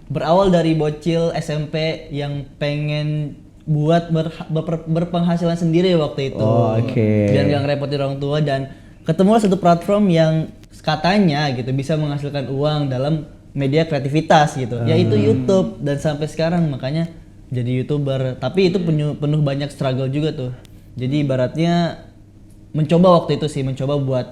berawal dari bocil SMP yang pengen buat berpenghasilan sendiri waktu itu. Oh, oke. Biar nggak ngerepotin orang tua, dan ketemu satu platform yang katanya gitu bisa menghasilkan uang dalam media kreativitas gitu, yaitu YouTube. Dan sampai sekarang makanya jadi YouTuber. Tapi itu penuh banyak struggle juga tuh. Jadi ibaratnya mencoba waktu itu sih, mencoba buat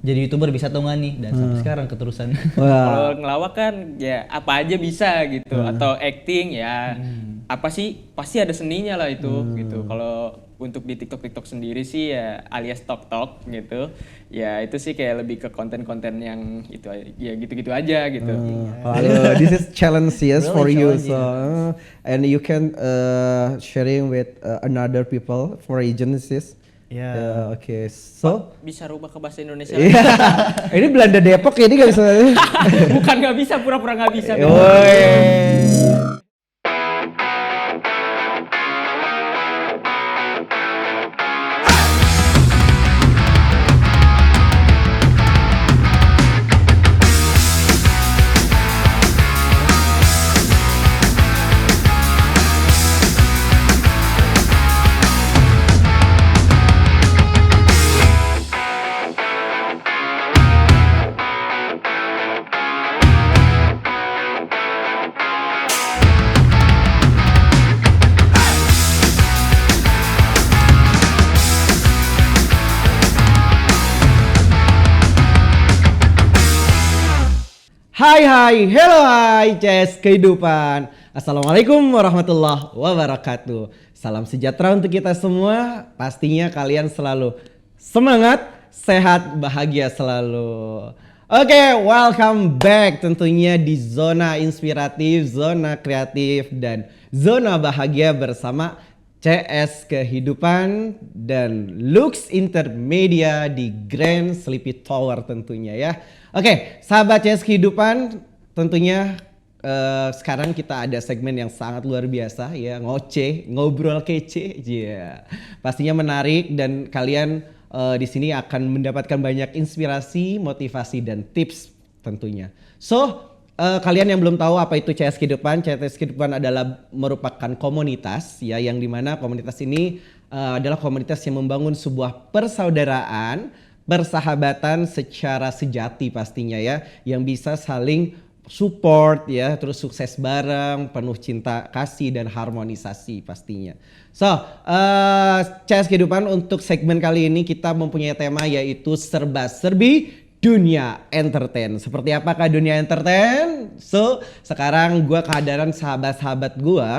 jadi YouTuber bisa atau nggak nih, dan sampai sekarang keterusan. Kalau ngelawak kan ya apa aja bisa gitu, atau acting ya apa sih pasti ada seninya lah itu gitu. Kalau untuk di TikTok sendiri sih ya alias tok gitu, ya itu sih kayak lebih ke konten-konten yang itu ya gitu-gitu aja gitu. This is challenge yes Really for you, challenging. so and you can sharing with another people for agencies. Ya. Okay, so Bisa rubah ke bahasa Indonesia iya. Ini Belanda Depok ya, ini gak bisa. bukan nggak bisa, pura-pura nggak bisa. Woi. Hai, hello hai, CS kehidupan. Assalamualaikum warahmatullahi wabarakatuh. Salam sejahtera untuk kita semua. Pastinya kalian selalu semangat, sehat, bahagia selalu. Oke, welcome back tentunya di zona inspiratif, zona kreatif, dan zona bahagia bersama CS Kehidupan dan Lux Intermedia di Grand Sleepy Tower tentunya ya. Oke, sahabat CS Kehidupan, tentunya sekarang kita ada segmen yang sangat luar biasa ya, ngobrol kece, pastinya menarik dan kalian di sini akan mendapatkan banyak inspirasi, motivasi dan tips tentunya. So kalian yang belum tahu apa itu CS Kehidupan, CS Kehidupan adalah merupakan komunitas ya, yang dimana komunitas ini adalah komunitas yang membangun sebuah persaudaraan, persahabatan secara sejati pastinya ya, yang bisa saling support ya, terus sukses bareng, penuh cinta kasih dan harmonisasi pastinya. So CS Kehidupan untuk segmen kali ini kita mempunyai tema yaitu serba-serbi dunia entertain. Seperti apakah dunia entertain? So sekarang gue kehadiran sahabat-sahabat gue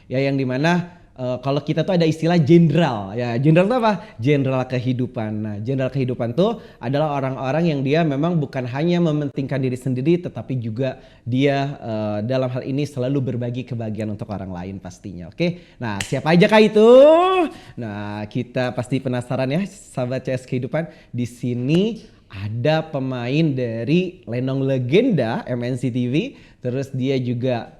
ya, yang dimana kalau kita tuh ada istilah jenderal ya. Jenderal itu apa? Jenderal kehidupan. Nah, jenderal kehidupan tuh adalah orang-orang yang dia memang bukan hanya mementingkan diri sendiri, tetapi juga dia dalam hal ini selalu berbagi kebahagiaan untuk orang lain pastinya. Oke. Nah, siapa aja kah itu? Nah, kita pasti penasaran ya, sahabat CS Kehidupan. Di sini ada pemain dari Lenong Legenda MNC TV, terus dia juga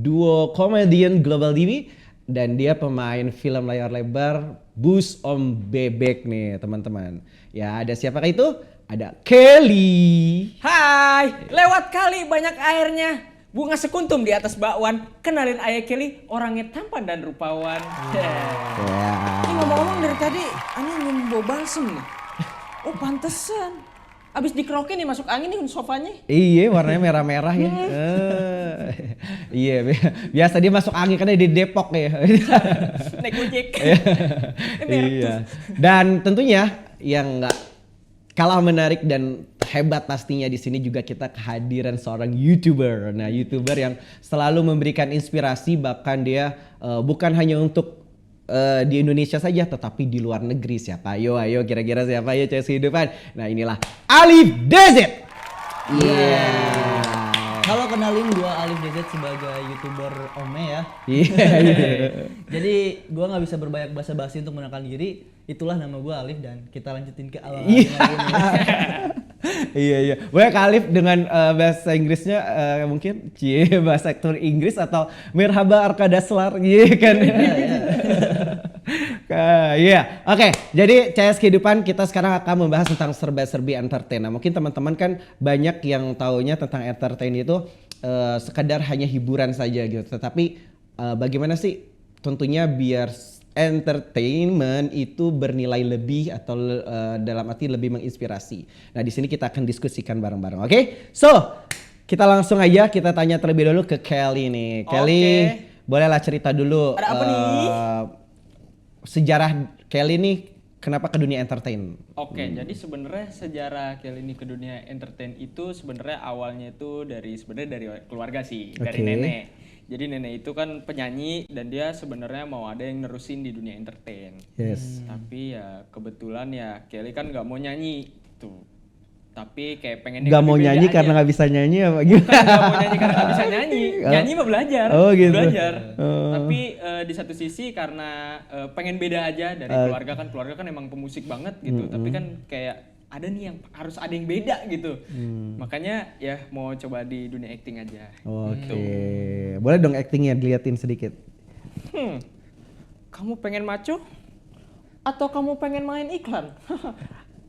duo komedian Global TV, dan dia pemain film layar lebar Bus Om Bebek nih teman-teman. Ya, ada siapakah itu? Ada Kelly. Hai, lewat kali banyak airnya. Bunga sekuntum di atas bakwan. Kenalin ayah Kelly, orangnya tampan dan rupawan. Ini ngomong-ngomong dari tadi, aneh nyium bau balsem nih. Oh pantesan. Abis dikerokin nih masuk angin nih sofanya. Iya, warnanya merah-merah ya. Iya, biasa dia masuk angin karena di Depok ya. Naik ojek. Iya. Dan tentunya yang nggak kalah menarik dan hebat pastinya di sini juga kita kehadiran seorang YouTuber. Nah, YouTuber yang selalu memberikan inspirasi, bahkan dia bukan hanya untuk di Indonesia saja tetapi di luar negeri. Siapa? Ayo kira-kira siapa ya CS Kehidupan? Nah, inilah Alif DZ. Iya. Halo, kenalin gua Alif DZ sebagai YouTuber Ome ya. Iya. Jadi gua nggak bisa berbanyak basa-basi untuk mengenalkan diri. Itulah nama gua Alif, dan kita lanjutin ke awal. Iya. Boleh Alif dengan bahasa Inggrisnya mungkin bahasa aktor Inggris atau Merhaba Arkadaslar kan. Iya. Oke, jadi CS Kehidupan kita sekarang akan membahas tentang serba-serbi entertain. Nah, mungkin teman-teman kan banyak yang taunya tentang entertain itu sekadar hanya hiburan saja gitu. Tetapi bagaimana sih tentunya biar entertainment itu bernilai lebih atau dalam arti lebih menginspirasi. Nah, di sini kita akan diskusikan bareng-bareng. Oke? So, kita langsung aja kita tanya terlebih dulu ke Kelly nih. Kelly, bolehlah cerita dulu. Ada apa nih? Sejarah Kelly nih kenapa ke dunia entertain? Oke, jadi sebenarnya sejarah Kelly ini ke dunia entertain itu sebenarnya awalnya itu dari keluarga sih, dari nenek. Jadi nenek itu kan penyanyi dan dia sebenarnya mau ada yang nerusin di dunia entertain. Yes. Tapi ya kebetulan ya Kelly kan nggak mau nyanyi tuh. Tapi kayak pengennya Gak mau beda nyanyi aja. karena gak bisa nyanyi apa gimana? Gak mau nyanyi karena gak bisa nyanyi. Nyanyi mah belajar. Oh gitu. Belajar. Tapi di satu sisi karena pengen beda aja dari keluarga kan emang pemusik banget gitu. Tapi kan kayak ada nih yang harus ada yang beda gitu. Makanya ya mau coba di dunia acting aja. Oke. Boleh dong actingnya diliatin sedikit. Kamu pengen maco? Atau kamu pengen main iklan?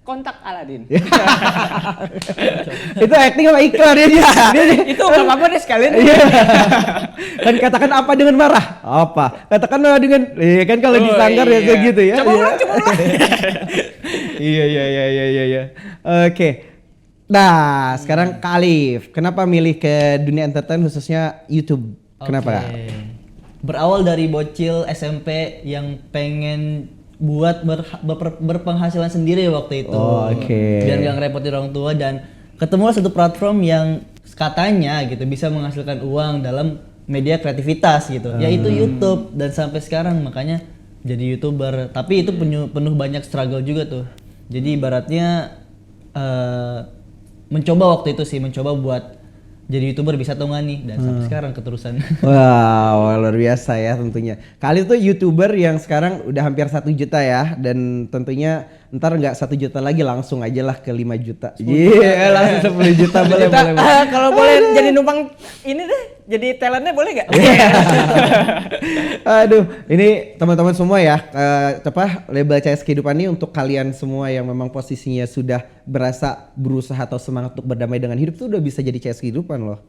Kontak Aladin. Itu acting apa iklan ya dia? Itu gak apa-apa deh sekalian. Kan katakan apa dengan marah? Apa? Katakan dengan kan kalau disanggar ya kayak gitu ya. Coba ulang. Iya. Oke. Nah, sekarang Kak Alif, kenapa milih ke dunia entertain khususnya YouTube? Kenapa? Oke. Berawal dari bocil SMP yang pengen buat berpenghasilan sendiri waktu itu. Biar gak ngerepotin orang tua, dan ketemu satu platform yang katanya gitu bisa menghasilkan uang dalam media kreativitas gitu, yaitu YouTube. Dan sampai sekarang makanya jadi YouTuber. Tapi itu penuh banyak struggle juga tuh. Jadi ibaratnya mencoba waktu itu sih, mencoba buat jadi YouTuber bisa atau nggak nih, dan sampai sekarang keterusan. Wow, luar biasa ya tentunya. Kali itu YouTuber yang sekarang udah hampir 1 juta ya, dan tentunya ntar nggak 1 juta lagi, langsung aja lah ke 5 juta. Iya, langsung 10 juta boleh. Kalau boleh jadi numpang ini deh, jadi talentnya boleh nggak? Aduh, ini teman-teman semua ya, label CS Kehidupan ini untuk kalian semua yang memang posisinya sudah berusaha atau semangat untuk berdamai dengan hidup tuh udah bisa jadi CS Kehidupan loh.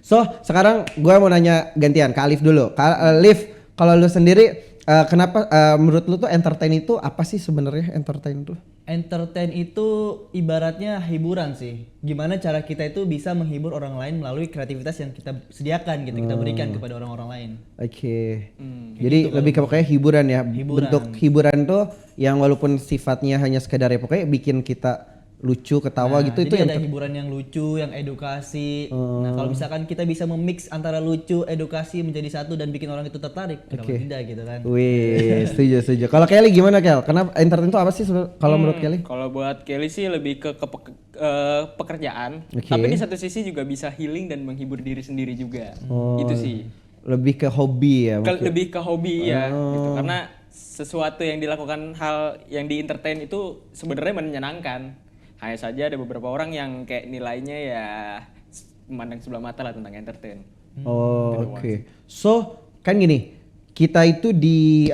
So, sekarang gue mau nanya gantian ke Alif dulu. Alif, kalau lu sendiri kenapa menurut lu tuh entertain itu apa sih sebenarnya entertain tuh? Entertain itu ibaratnya hiburan sih. Gimana cara kita itu bisa menghibur orang lain melalui kreativitas yang kita sediakan gitu, kita berikan kepada orang-orang lain. Oke. Jadi lebih ke pokoknya hiburan ya. Bentuk hiburan tuh yang walaupun sifatnya hanya sekedar ya pokoknya bikin kita lucu, ketawa gitu. Jadi itu ada hiburan yang lucu, yang edukasi. Nah, kalau misalkan kita bisa memix antara lucu, edukasi menjadi satu dan bikin orang itu tertarik, kenapa tidak gitu kan? Wih, setuju. Kalau Kelly gimana Kel? Kenapa entertain itu apa sih kalau menurut Kelly? Kalau buat Kelly sih lebih ke pekerjaan, Oke. tapi di satu sisi juga bisa healing dan menghibur diri sendiri juga. Itu sih. Lebih ke hobi ya mungkin. Lebih ke hobi ya, gitu. Karena sesuatu yang dilakukan hal yang di entertain itu sebenarnya menyenangkan. Hanya saja ada beberapa orang yang kayak nilainya ya memandang sebelah mata lah tentang entertain. Oke. So, kan gini, kita itu di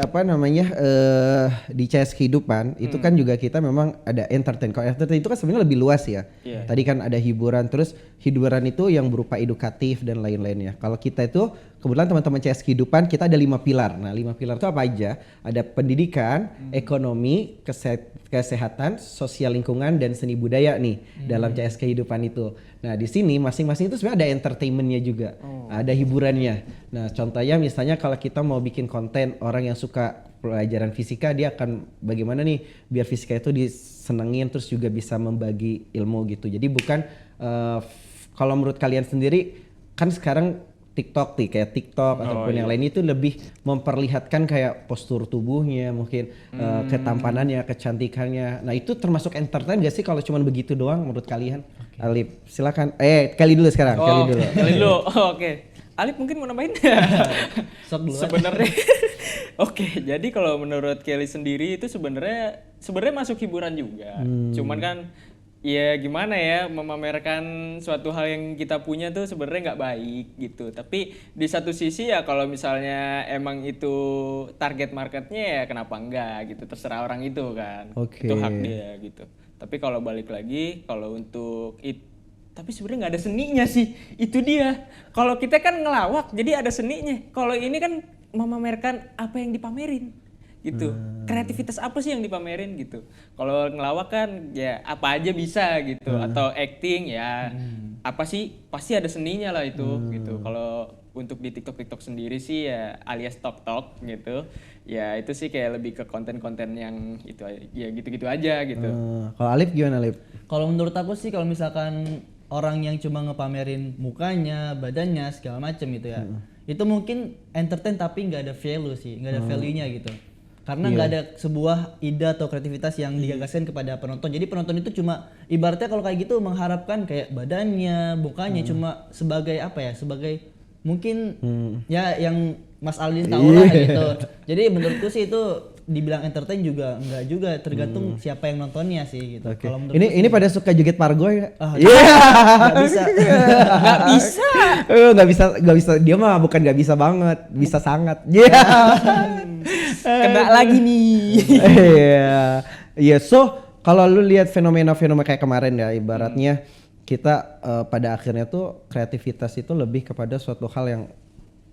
di CS Kehidupan itu kan juga kita memang ada entertain. Kalau entertain itu kan sebenarnya lebih luas ya. Yeah. Tadi kan ada hiburan, terus hiburan itu yang berupa edukatif dan lain-lainnya. Kalau kita itu kebetulan teman-teman CS Kehidupan kita ada 5 pilar. Nah, 5 pilar itu apa aja? Ada pendidikan, ekonomi, kesehatan, sosial lingkungan, dan seni budaya nih dalam CS Kehidupan itu. Nah, di sini masing-masing itu sebenarnya ada entertainmentnya juga, ada hiburannya. Nah, contohnya misalnya kalau kita mau bikin konten, orang yang suka pelajaran fisika dia akan bagaimana nih biar fisika itu disenengin terus juga bisa membagi ilmu gitu. Jadi bukan kalau menurut kalian sendiri kan sekarang TikTok nih kayak TikTok ataupun yang lain itu lebih memperlihatkan kayak postur tubuhnya, mungkin ketampanannya, kecantikannya. Nah, itu termasuk entertain gak sih kalau cuma begitu doang menurut kalian? Alif, silakan. Kelly dulu sekarang. Kelly dulu. Oke. Alif mungkin mau nambahin? Sebenarnya oke, jadi kalau menurut Kelly sendiri itu sebenarnya masuk hiburan juga. Cuman kan ya gimana ya, memamerkan suatu hal yang kita punya tuh sebenarnya nggak baik gitu. Tapi di satu sisi ya kalau misalnya emang itu target marketnya ya kenapa enggak gitu, terserah orang itu kan. Itu hak dia gitu. Tapi kalau balik lagi, kalau untuk tapi sebenarnya nggak ada seninya sih. Itu dia. Kalau kita kan ngelawak, jadi ada seninya. Kalau ini kan memamerkan apa yang dipamerin gitu. Kreativitas apa sih yang dipamerin gitu. Kalau ngelawak kan ya apa aja bisa gitu. Atau acting ya apa sih pasti ada seninya lah itu gitu. Kalau untuk di TikTok sendiri sih ya alias tok gitu. Ya itu sih kayak lebih ke konten-konten yang itu ya gitu-gitu aja gitu. Kalau Alif gimana Alif? Kalau menurut aku sih kalau misalkan orang yang cuma ngepamerin mukanya, badannya segala macem gitu ya. Itu mungkin entertain tapi nggak ada value sih, nggak ada value-nya gitu. Karena nggak ada sebuah ide atau kreativitas yang digagaskan kepada penonton. Jadi penonton itu cuma ibaratnya kalau kayak gitu mengharapkan kayak badannya, mukanya cuma sebagai apa ya? Sebagai mungkin ya yang Mas Aldin tahu lah gitu. Jadi menurutku sih itu dibilang entertain juga enggak juga, tergantung siapa yang nontonnya sih gitu. Oke. Kalau menurutku Ini pada suka joget pargo ya? nggak bisa. Nggak bisa. Nggak bisa. Dia mah bukan nggak bisa banget, bisa sangat. Iya. Kena lagi nih. Iya. Iya. So kalau lu lihat fenomena-fenomena kayak kemarin ya, ibaratnya kita pada akhirnya tuh kreativitas itu lebih kepada suatu hal yang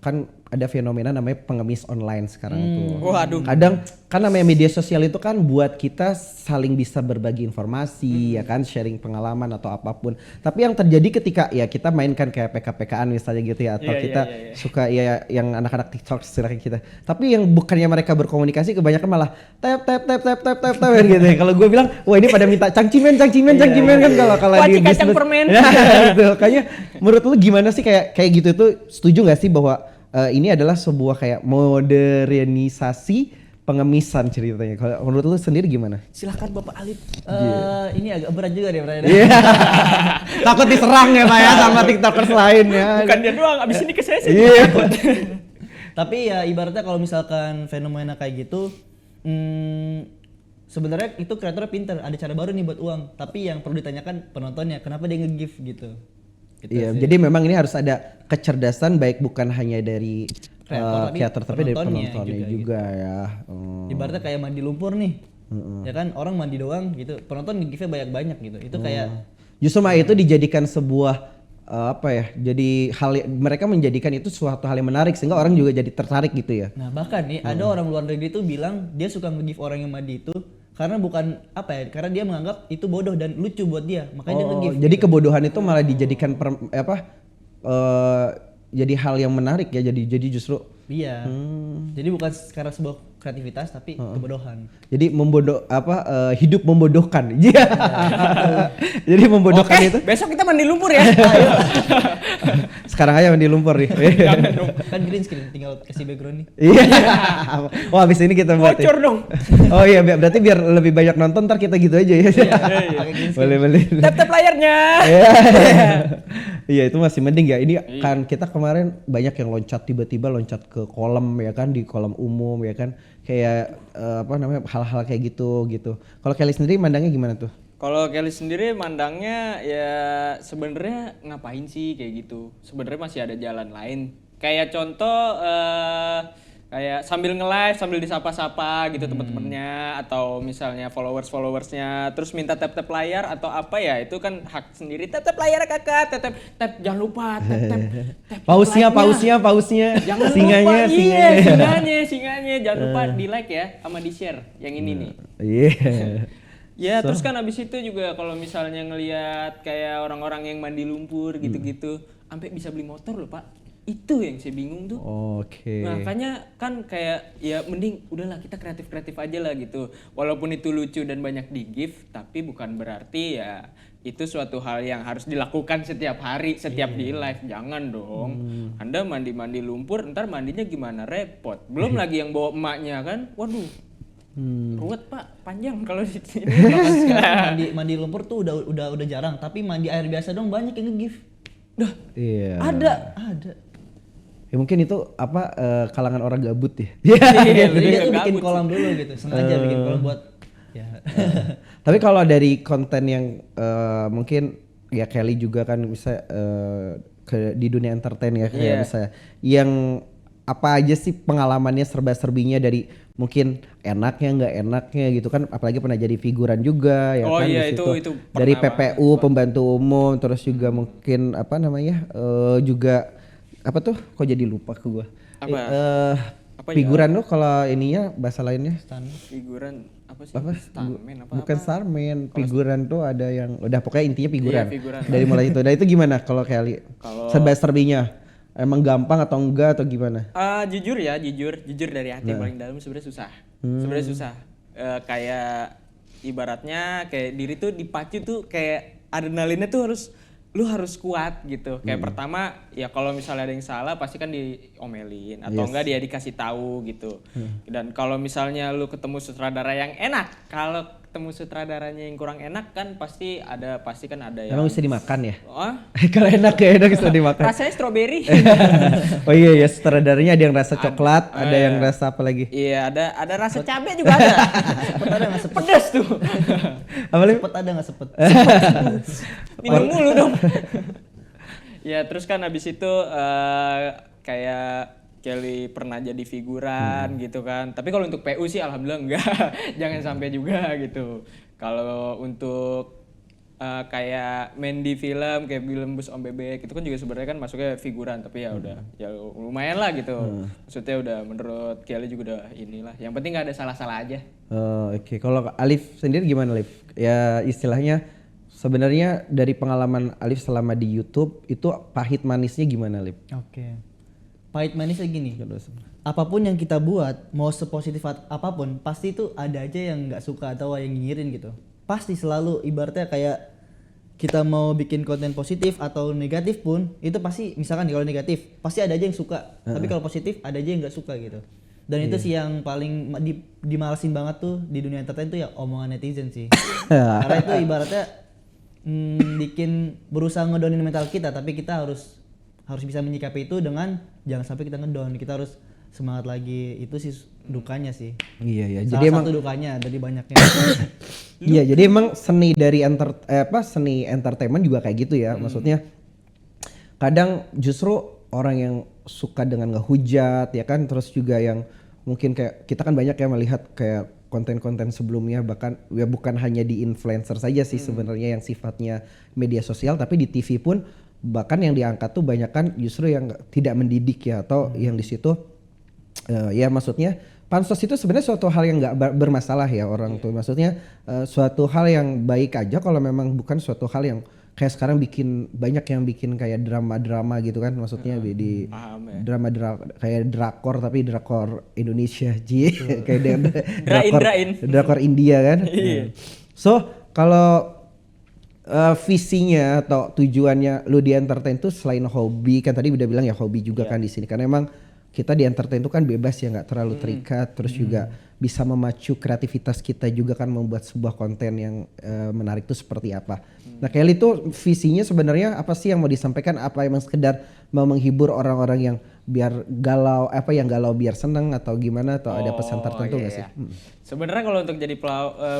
kan ada fenomena namanya pengemis online sekarang tuh. Waduh. Kadang kan namanya media sosial itu kan buat kita saling bisa berbagi informasi ya kan, sharing pengalaman atau apapun. Tapi yang terjadi ketika ya kita mainkan kayak PK-PKan misalnya gitu ya, atau kita suka ya yang anak-anak TikTok istilahnya kita. Tapi yang bukannya mereka berkomunikasi kebanyakan malah tap gitu ya. Kalau gue bilang, wah ini pada minta cangcimen kan kalau di Kuaci kacang bisnis. permen. Ya, gitu. Kayaknya menurut lu gimana sih kayak gitu tuh, setuju gak sih bahwa ini adalah sebuah kayak modernisasi pengemisan ceritanya? Kalau menurut lu sendiri gimana? Silahkan Bapak Alif. Ini agak berat juga deh pertanyaan. Iya. Takut diserang ya Pak ya sama TikTokers lain ya. Bukan dia doang, abis ini ke saya sih. Iya. Tapi ya ibaratnya kalau misalkan fenomena kayak gitu, sebenarnya itu kreatornya pinter, ada cara baru nih buat uang. Tapi yang perlu ditanyakan penontonnya, kenapa dia nge-give gitu. Gitu Iya, sih. jadi memang ini harus ada kecerdasan baik bukan hanya dari Kreator, tapi dari penontonnya penontonnya juga ya. Ibaratnya kayak mandi lumpur nih. Ya kan orang mandi doang gitu, penonton nge-give-nya banyak-banyak gitu. Itu kayak Justru mah itu dijadikan sebuah apa ya? Jadi mereka menjadikan itu suatu hal yang menarik sehingga orang juga jadi tertarik gitu ya. nah bahkan nih ada orang luar negeri tuh bilang dia suka nge-give orang yang mandi itu karena bukan apa ya, karena dia menganggap itu bodoh dan lucu buat dia, makanya dia nge-give. Jadi kebodohan itu malah dijadikan jadi hal yang menarik ya. Jadi justru Iya. Jadi bukan karena sebuah kreativitas tapi kebodohan. jadi hidup membodohkan. Iya. Jadi membodohkan Oke, itu. besok kita mandi lumpur ya. Sekarang aja mandi lumpur nih. Kan green screen, tinggal kasih background nih. Iya. Wah, habis ini kita buat. Bocor dong. Oh iya, berarti biar lebih banyak nonton ntar kita gitu aja ya. Pakai green screen. Boleh. Tap layarnya. Iya, itu masih mending ya. Ini kan kita kemarin banyak yang tiba-tiba loncat ke kolam ya kan, di kolam umum ya kan. Kayak hal-hal kayak gitu. Kalau Kelly sendiri mandangnya gimana tuh? Kalau Kelly sendiri mandangnya ya sebenarnya ngapain sih kayak gitu? Sebenarnya masih ada jalan lain. Kayak contoh kayak sambil nge-live sambil disapa-sapa gitu teman-temannya, atau misalnya followersnya terus minta tap layar atau apa ya, itu kan hak sendiri. Tap layar kakak, tap jangan lupa tap Pausnya. Jangan Singanya. lupa, singanya jangan lupa di like ya sama di share yang ini nih. Iya. Ya terus kan abis itu juga kalau misalnya ngelihat kayak orang-orang yang mandi lumpur gitu-gitu sampai bisa beli motor loh Pak. Itu yang saya bingung tuh. Oke. Makanya kan kayak ya mending udahlah kita kreatif aja lah gitu. Walaupun itu lucu dan banyak di give, tapi bukan berarti ya itu suatu hal yang harus dilakukan setiap hari, setiap di live. Jangan dong. Anda mandi lumpur, ntar mandinya gimana, repot. Belum lagi yang bawa emaknya kan. Waduh. Ruwet Pak, panjang kalau di sini. Bahkan sekarang mandi lumpur tuh udah jarang, tapi mandi air biasa dong banyak yang nge-give. Iya. Ada. Ya mungkin itu kalangan orang gabut ya. Jadi dia tuh Gabut bikin sih. kolam dulu gitu, sengaja bikin kolam buat ya. Tapi kalau dari konten yang mungkin ya Kelly juga kan bisa di dunia entertain ya kayak misalnya yang apa aja sih pengalamannya serba-serbinya dari mungkin enaknya nggak enaknya gitu kan, apalagi pernah jadi figuran juga ya Oh kan iya, di situ. itu Dari pernah PPU pembantu umum, terus juga mungkin apa namanya juga apa tuh, kok jadi lupa ke gua. Apa? Apa ya? Figuran tuh kalau ininya bahasa lainnya Figuran apa sih? apa? Stuntman apa? Bukan starman, figuran tuh ada yang udah pokoknya intinya figuran. Iya, figuran. Dari mulai itu. Nah itu gimana kalau Kelly? Kalau- Serba-serbinya emang gampang atau enggak atau gimana? Jujur ya, jujur dari hati yang paling dalam sebenarnya susah. Sebenarnya susah. Kayak ibaratnya kayak diri tuh dipacu tuh kayak adrenalinnya tuh lu harus kuat gitu. Kayak pertama ya kalau misalnya ada yang salah pasti kan diomelin atau enggak dia dikasih tahu gitu. Dan kalau misalnya lu ketemu sutradara yang enak, kalau ketemu sutradaranya yang kurang enak kan pasti kan ada yang Emang bisa dimakan ya? oh, Kalau enak ya enak bisa dimakan. rasanya strawberry. Oh iya ya, sutradaranya ada yang rasa coklat, ada yang rasa apa lagi? Iya, ada rasa cabai juga ada. Sepet ada nggak sepet? Pedas tuh. Apa lagi? Sepet ada nggak sepet? Minum mulu dong. Ya, terus kan habis itu kayak Kelly pernah jadi figuran gitu kan. Tapi kalau untuk PU sih alhamdulillah enggak. Jangan sampai juga gitu. Kalau untuk kayak main di film kayak film Bus Om Bebek itu kan juga sebenarnya kan masuknya figuran, tapi ya udah ya lumayan lah gitu. Maksudnya udah menurut Kelly juga udah inilah. Yang penting nggak ada salah-salah aja. Oh, oke. Kalau Alif sendiri gimana Alif? Ya istilahnya sebenarnya dari pengalaman Alif selama di YouTube itu pahit manisnya gimana Alif? Oke. Pahit manisnya gini. Apapun yang kita buat, mau sepositif apapun, pasti itu ada aja yang nggak suka atau yang nyinyirin gitu. Pasti selalu ibaratnya kayak kita mau bikin konten positif atau negatif pun, itu pasti misalkan kalau negatif pasti ada aja yang suka. Tapi kalau positif ada aja yang nggak suka gitu. Dan itu sih yang paling dimalesin banget tuh di dunia entertain tuh ya omongan netizen sih. Karena itu ibaratnya bikin berusaha ngedownin mental kita, tapi kita harus bisa menyikapi itu dengan jangan sampai kita ngedown, kita harus semangat lagi. Itu sih dukanya sih. Iya ya. Salah Jadi emang satu dukanya dari banyaknya. iya, jadi emang seni dari seni entertainment juga kayak gitu ya. Maksudnya kadang justru orang yang suka dengan ngehujat ya kan, terus juga yang mungkin kayak kita kan banyak ya melihat kayak konten-konten sebelumnya, bahkan ya bukan hanya di influencer saja sih sebenarnya yang sifatnya media sosial, tapi di TV pun bahkan yang diangkat tuh banyak kan justru yang tidak mendidik ya, atau yang di situ ya maksudnya pansos itu sebenarnya suatu hal yang nggak bermasalah ya orang tuh, maksudnya suatu hal yang baik aja kalau memang bukan suatu hal yang kayak sekarang banyak yang bikin kayak drama-drama gitu kan, maksudnya di Paham ya. drama kayak drakor tapi drakor Indonesia kayak Drain. drakor India kan. So kalau visinya atau tujuannya lu di entertain tuh selain hobi, kan tadi udah bilang ya hobi juga kan di sini, karena emang kita di entertain tuh kan bebas ya, nggak terlalu terikat, terus juga bisa memacu kreativitas kita juga kan membuat sebuah konten yang menarik tuh seperti apa. Nah Kelly tuh visinya sebenarnya apa sih yang mau disampaikan? Apa emang sekedar mau menghibur orang-orang yang biar galau, yang galau biar seneng atau gimana, atau ada pesan tertentu nggak sih? Sebenarnya kalau untuk jadi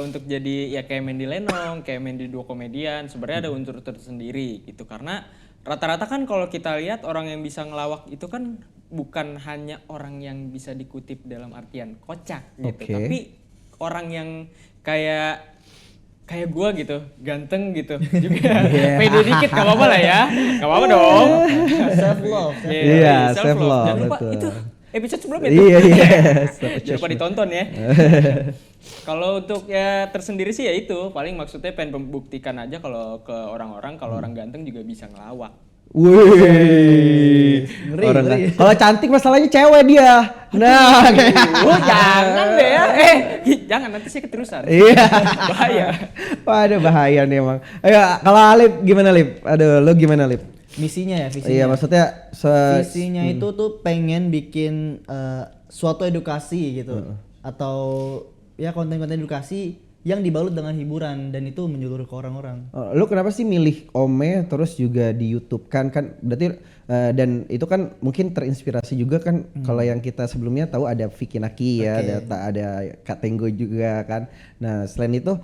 untuk jadi ya kayak main di Lenong, kayak main di Dua Komedian, sebenarnya ada unsur tersendiri gitu, karena rata-rata kan kalau kita lihat orang yang bisa ngelawak itu kan bukan hanya orang yang bisa dikutip dalam artian kocak gitu, tapi orang yang kayak gua gitu, ganteng gitu juga. Pede dikit gak apa-apa lah ya. Gak apa-apa dong. Self love. Iya, self love, Jangan lupa betul. itu episode sebelumnya tuh. Iya. Jangan lupa ditonton ya. Kalau untuk ya tersendiri sih ya itu, paling maksudnya pengen membuktikan aja kalau ke orang-orang kalau orang ganteng juga bisa ngelawak. Wih, Ngeri. kalau cantik masalahnya cewek dia. Nah, kayak Jangan deh ya. Jangan nanti saya keterusan. iya. Bahaya. Waduh bahaya nih emang. Ayo kalau Alip gimana Lip? Aduh, lu gimana Lip? Misinya ya, visinya. Iya, maksudnya Visinya itu tuh pengen bikin suatu edukasi gitu, atau ya konten-konten edukasi yang dibalut dengan hiburan, dan itu menyeluruh ke orang-orang. lu kenapa sih milih Ome terus juga di YouTube kan berarti dan itu kan mungkin terinspirasi juga kan, kalau yang kita sebelumnya tahu ada Vicky Naki ya, ada Kak Tenggo juga kan. Nah, selain itu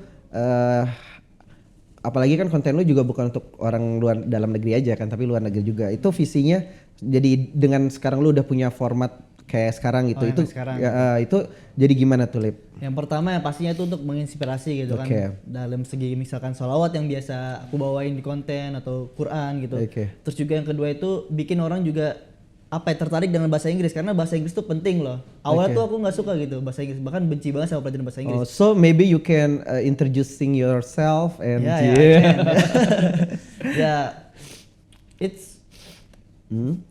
apalagi kan konten lu juga bukan untuk orang dalam negeri aja kan, tapi luar negeri juga. Itu visinya jadi dengan sekarang lu udah punya format kayak sekarang gitu. Oh, yang Itu kayak sekarang. ya, itu jadi gimana tuh Lip? Yang pertama yang pastinya itu untuk menginspirasi gitu Oke. kan, dalam segi misalkan sholawat yang biasa aku bawain di konten atau Quran gitu. Oke. Terus juga yang kedua itu bikin orang juga apa ya, tertarik dengan bahasa Inggris, karena bahasa Inggris tuh penting loh. Awalnya tuh aku nggak suka gitu bahasa Inggris, bahkan benci banget sama pelajaran bahasa Oh, Inggris. so maybe you can introducing yourself and Ya, yeah. I can. Ya, it's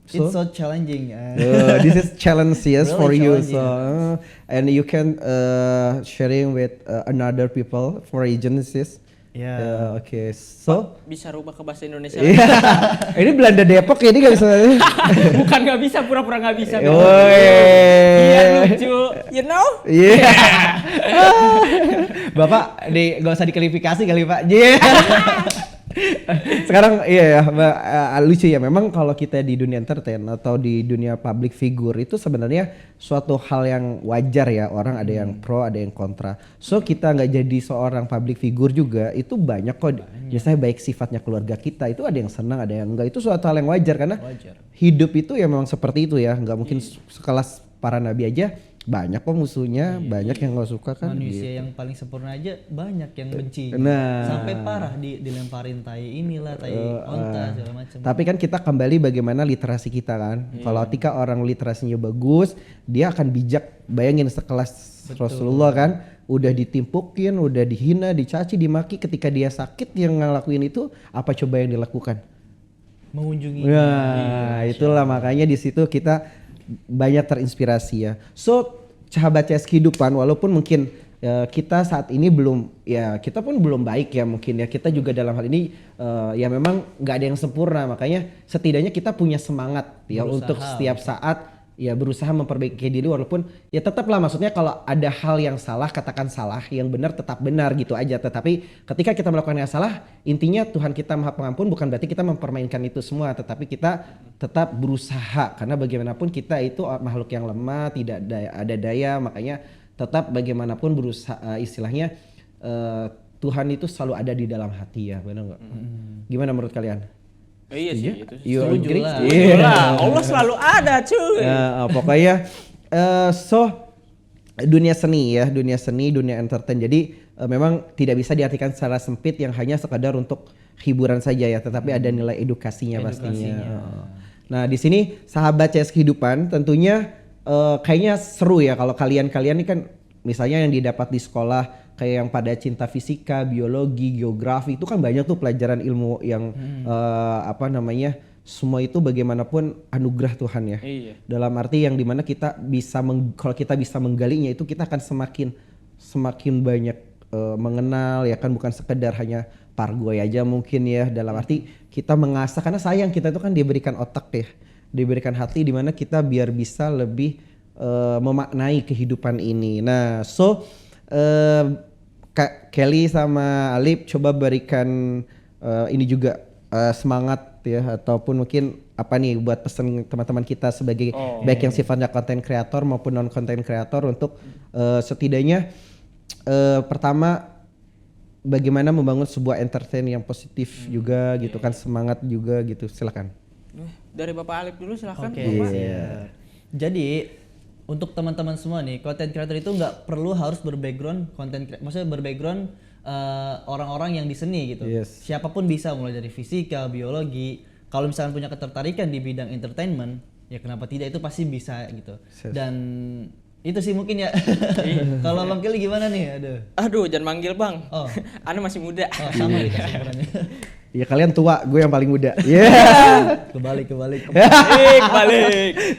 So, so challenging. this is challenge yes Really for you. challenging, So and you can sharing with another people for agencies. Ya. Okay. So Bisa rubah ke bahasa Indonesia. iya. Ini Belanda Depok ini nggak bisa. Bukan nggak bisa, pura-pura nggak bisa. Woi. Iya lucu, you know? Iya. Bapak nggak usah diklarifikasi kali Pak. Iya. Sekarang iya ya, lucu ya. Memang kalau kita di dunia entertain atau di dunia public figure itu sebenarnya suatu hal yang wajar ya. Orang ada yang pro, ada yang kontra. So kita nggak jadi seorang public figure juga itu banyak kok. Biasanya baik sifatnya keluarga kita itu ada yang senang, ada yang enggak. Itu suatu hal yang wajar karena hidup itu ya memang seperti itu ya. Nggak mungkin sekelas para nabi aja. Banyak kok musuhnya, banyak yang nggak suka kan. Manusia yang paling sempurna aja banyak yang benci. Nah. Sampai parah dilemparin tai inilah, tai onta segala macam. Tapi kan kita kembali bagaimana literasi kita kan. Kalau ketika orang literasinya bagus, dia akan bijak. Bayangin sekelas Rasulullah kan, udah ditimpukin, udah dihina, dicaci, dimaki. Ketika dia sakit yang ngelakuin itu, apa coba yang dilakukan? Mengunjungi. Nah, itulah makanya di situ kita banyak terinspirasi ya. So, sahabat CS kehidupan, walaupun mungkin kita saat ini belum, ya kita pun belum baik ya mungkin ya. Kita juga dalam hal ini ya memang nggak ada yang sempurna. Makanya setidaknya kita punya semangat ya untuk setiap saat ya berusaha memperbaiki diri, walaupun ya tetaplah maksudnya kalau ada hal yang salah katakan salah, yang benar tetap benar gitu aja. Tetapi ketika kita melakukan yang salah, intinya Tuhan kita Maha Pengampun, bukan berarti kita mempermainkan itu semua, tetapi kita tetap berusaha karena bagaimanapun kita itu makhluk yang lemah, tidak ada daya, makanya tetap bagaimanapun berusaha, istilahnya Tuhan itu selalu ada di dalam hati ya, benar nggak? Gimana menurut kalian? Iya sih itu. You Setuju agree? lah. Iya. Allah selalu ada cuy. Pokoknya so dunia seni ya, dunia seni, dunia entertain. Jadi memang tidak bisa diartikan secara sempit yang hanya sekadar untuk hiburan saja ya, tetapi ada nilai edukasinya pastinya. Nah, di sini sahabat CS kehidupan tentunya kayaknya seru ya kalau kalian-kalian ini kan misalnya yang didapat di sekolah kayak yang pada cinta fisika, biologi, geografi itu kan banyak tuh pelajaran ilmu yang semua itu bagaimanapun anugerah Tuhan ya. Iya. Dalam arti yang dimana kita bisa kalau kita bisa menggalinya itu kita akan semakin banyak mengenal ya kan, bukan sekedar hanya pargoy aja mungkin ya, dalam arti kita mengasah karena sayang kita itu kan diberikan otak ya, diberikan hati dimana kita biar bisa lebih memaknai kehidupan ini. Nah, so Kak Kelly sama Alip coba berikan ini juga semangat ya, ataupun mungkin apa nih buat pesan teman-teman kita sebagai baik yang sifatnya konten kreator maupun non konten kreator untuk setidaknya pertama bagaimana membangun sebuah entertain yang positif juga gitu kan, semangat juga gitu, silakan. Dari Bapak Alip dulu silakan. Oke, Bapak. siap. Jadi untuk teman-teman semua nih, content creator itu nggak perlu harus berbackground maksudnya berbackground orang-orang yang di seni gitu. Yes. Siapapun bisa, mulai dari fisika, biologi. Kalau misalnya punya ketertarikan di bidang entertainment, ya kenapa tidak, itu pasti bisa gitu. Yes. Dan itu sih mungkin ya. Kalau Bang Kelly gimana nih? Aduh, jangan manggil Bang. Oh. Ana masih muda. Oh, sama kita sebenarnya. Ya kalian tua, gue yang paling muda. Kebalik.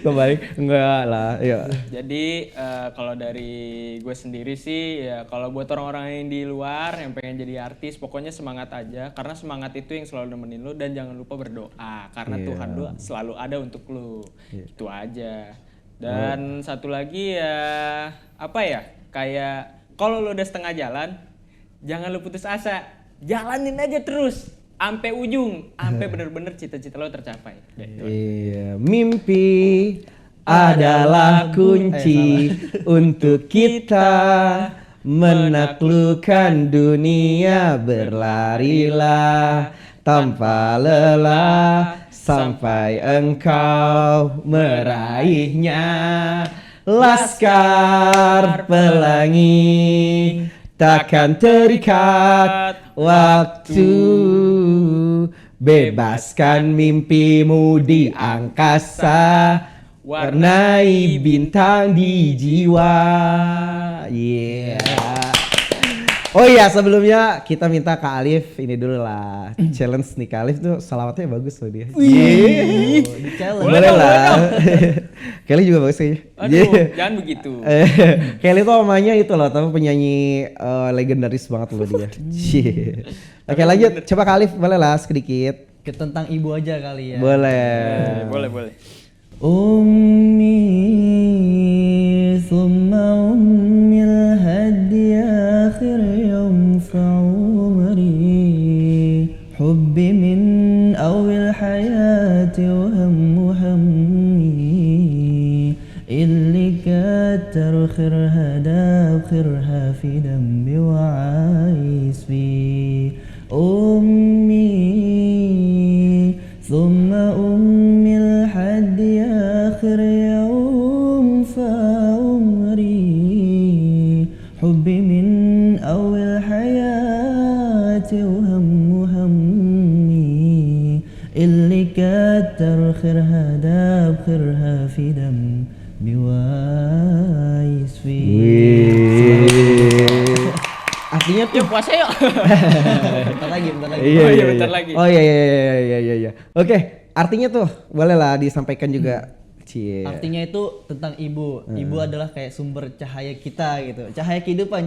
Kebalik. Enggak lah, ya. Jadi kalau dari gue sendiri sih ya, kalau buat orang-orang yang di luar yang pengen jadi artis, pokoknya semangat aja, karena semangat itu yang selalu nemenin lu, dan jangan lupa berdoa karena Tuhan lu selalu ada untuk lu. Itu aja. Dan satu lagi ya apa ya, kayak kalau lu udah setengah jalan, jangan lu putus asa, jalanin aja terus sampai ujung, sampai bener-bener cita-cita lo tercapai. Iya, mimpi adalah kunci untuk kita menaklukkan dunia. Berlarilah tanpa lelah sampai engkau meraihnya. Laskar pelangi takkan terikat waktu, bebaskan mimpimu di angkasa, warnai bintang di jiwa. Oh iya, sebelumnya kita minta Kak Alif ini dulu lah. Challenge nih Kak Alif tuh salawatnya bagus loh dia. Di challenge. Boleh lah. Kelly juga bagus kayaknya. Aduh, jangan begitu. Kelly tuh namanya itu loh, tapi penyanyi legendaris banget loh dia. Oke lanjut, coba Kak Alif boleh lah sedikit. Tentang ibu aja kali ya. Boleh. Boleh. Ummi thumma ummil hadi akhir yawm fa'umri hubbi min awil hayati wa hammu hammi illi katar khirha khirha fi dambi wa aisfi ummi ثم أمي الحد آخر يوم فعمري حبي من أول حياتي وهم همي اللي كتر خيرها داب خيرها في دم بوايس Artinya tuh Yuk puasa yuk. bentar lagi bentar lagi. Oh iya. Oke, artinya tuh boleh lah disampaikan juga. Cie. Artinya itu tentang ibu. Ibu adalah kayak sumber cahaya kita gitu. Cahaya kehidupan,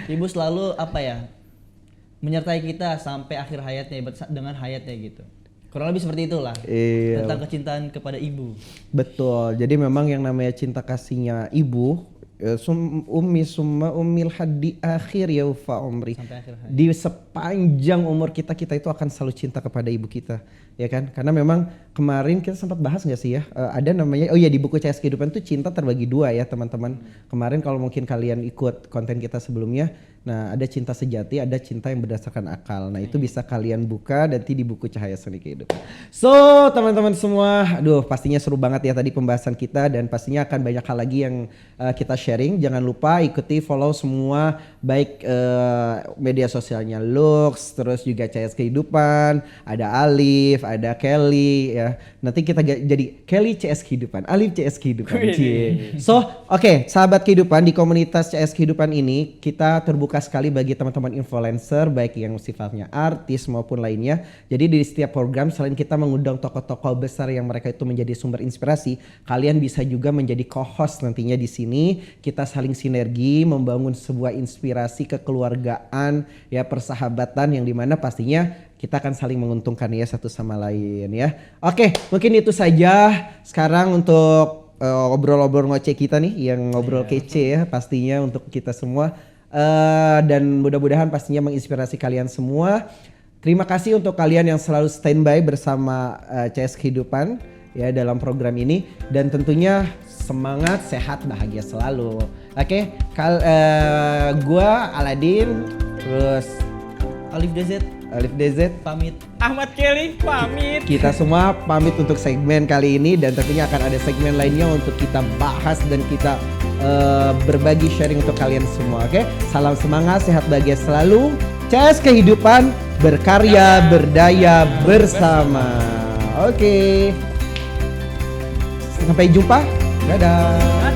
Ibu selalu apa ya? Menyertai kita sampai akhir hayatnya dengan hayatnya gitu. Kurang lebih seperti itulah. Iya. Tentang kecintaan kepada ibu. Betul. Jadi memang yang namanya cinta kasihnya ibu ummi summa ummil hadi akhir yaufa umri. Sampai akhir hayat. Di sepanjang umur kita itu akan selalu cinta kepada ibu kita, ya kan? Karena memang kemarin kita sempat bahas nggak sih ya, ada namanya, oh iya, di buku CS Kehidupan tuh cinta terbagi dua ya teman-teman. Kemarin kalau mungkin kalian ikut konten kita sebelumnya, nah ada cinta sejati, ada cinta yang berdasarkan akal. Nah itu bisa kalian buka nanti di buku Cahaya Seni Kehidupan. So teman-teman semua, aduh pastinya seru banget ya tadi pembahasan kita, dan pastinya akan banyak hal lagi yang kita sharing. Jangan lupa ikuti, follow semua baik media sosialnya Lux, terus juga CS Kehidupan, ada Alif, ada Kelly ya. Nanti kita jadi Kelly CS Kehidupan, Alif CS Kehidupan. So oke, sahabat kehidupan, di komunitas CS Kehidupan ini kita terbuka sekali bagi teman-teman influencer baik yang sifatnya artis maupun lainnya. Jadi di setiap program selain kita mengundang tokoh-tokoh besar yang mereka itu menjadi sumber inspirasi, kalian bisa juga menjadi co-host nantinya di sini. Kita saling sinergi membangun sebuah inspirasi kekeluargaan ya, persahabatan yang dimana pastinya kita akan saling menguntungkan ya satu sama lain ya. Oke, mungkin itu saja sekarang untuk obrol-obrol ngoceh kita nih, yang ngobrol kece ya pastinya untuk kita semua. Dan mudah-mudahan pastinya menginspirasi kalian semua. Terima kasih untuk kalian yang selalu standby bersama CS Kehidupan ya dalam program ini, dan tentunya semangat, sehat, bahagia selalu. Oke, gua Aladin, terus Alif DZ pamit. Ahmad Kelly pamit. Kita semua pamit untuk segmen kali ini, dan tentunya akan ada segmen lainnya untuk kita bahas dan kita berbagi sharing untuk kalian semua. Oke, salam semangat, sehat, bahagia selalu. CS Kehidupan, berkarya, berdaya bersama. Oke. Sampai jumpa. Dadah.